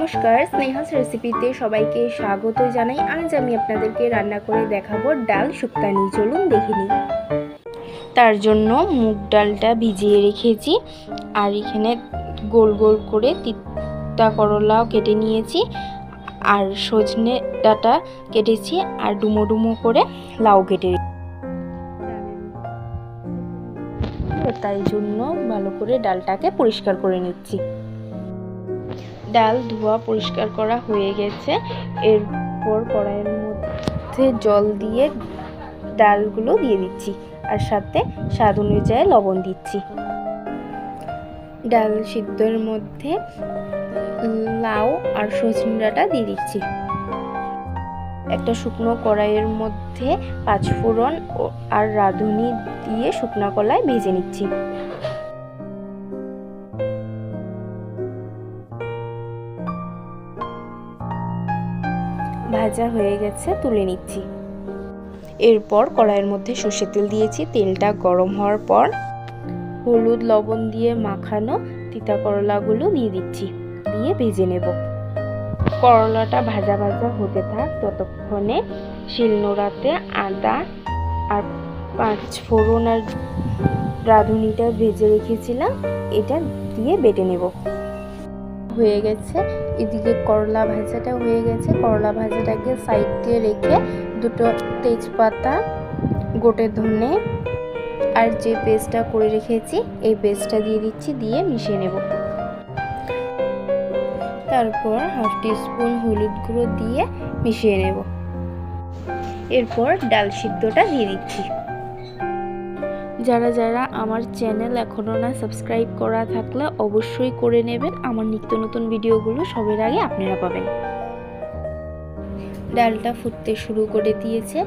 নমস্কার, স্নেহাস রেসিপিতে সবাইকে স্বাগত জানাই। আজ আমি আপনাদেরকে রান্না করে দেখাবো ডাল শুক্তানি। চলুন দেখে নিই। তার জন্য মুগ ডালটা ভিজিয়ে রেখেছি, আর এখানে গোল গোল করে তিতা করলাও কেটে নিয়েছি, আর সজনে ডাঁটা কেটেছি, আর ডুমো ডুমো করে লাউ কেটে তাই জন্য ভালো করে ডালটাকে পরিষ্কার করে নিচ্ছি। ডাল ধোয়া পরিষ্কার করা হয়ে গেছে। এরপর কড়াইয়ের মধ্যে জল দিয়ে ডালগুলো দিয়ে দিচ্ছি, আর সাথে স্বাদ অনুযায়ী লবণ দিচ্ছি। ডাল সিদ্ধের মধ্যে লাউ আর সজনে ডাঁটা দিয়ে দিচ্ছি। একটা শুকনো কড়াইয়ের মধ্যে পাঁচফোড়ন আর রাঁধুনি দিয়ে শুকনো কলায় ভেজে নিচ্ছি। ভাজা হয়ে গেছে, তুলে নিচ্ছি। এরপর কড়াইয়ের মধ্যে সর্ষের তেল দিয়েছি। তেলটা গরম হওয়ার পর হলুদ লবণ দিয়ে মাখানো তিতা করলাগুলো দিয়ে দিচ্ছি, দিয়ে ভেজে নেব। করলাটা ভাজা ভাজা হতে থাক, ততক্ষণে শিলনোড়াতে আদা আর পাঁচফোড়ন আর রাঁধুনিটা ভেজে রেখেছিলাম, এটা দিয়ে বেটে নেব। হয়ে গেছে, এদিকে করলা ভাজাটা হয়ে গেছে। করলা ভাজাটাকে সাইডে রেখে দুটো তেজপাতা, গোটে ধনে আর যে পেস্টটা করে রেখেছি এই পেস্টটা দিয়ে দিচ্ছি, দিয়ে মিশিয়ে নেব। তারপর হাফ টিস্পুন হলুদ গুঁড়ো দিয়ে মিশিয়ে নেব। এরপর ডাল সিদ্ধটা দিয়ে দিচ্ছি। যারা যারা আমার চ্যানেল এখনও না সাবস্ক্রাইব করা থাকলে অবশ্যই করে নেবেন। আমার নিত্য নতুন ভিডিওগুলো সবার আগে আপনারা পাবেন। ডালটা ফুটতে শুরু করে দিয়েছে।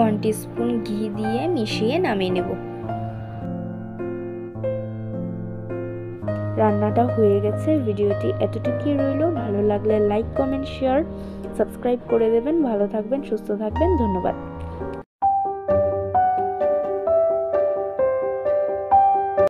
1 টিস্পুন ঘি দিয়ে মিশিয়ে নামিয়ে নেব। রান্নাটা হয়ে গেছে। ভিডিওটি এতটুকুই রইল। ভালো লাগলে লাইক, কমেন্ট, শেয়ার, সাবস্ক্রাইব করে দেবেন। ভালো থাকবেন, সুস্থ থাকবেন। ধন্যবাদ।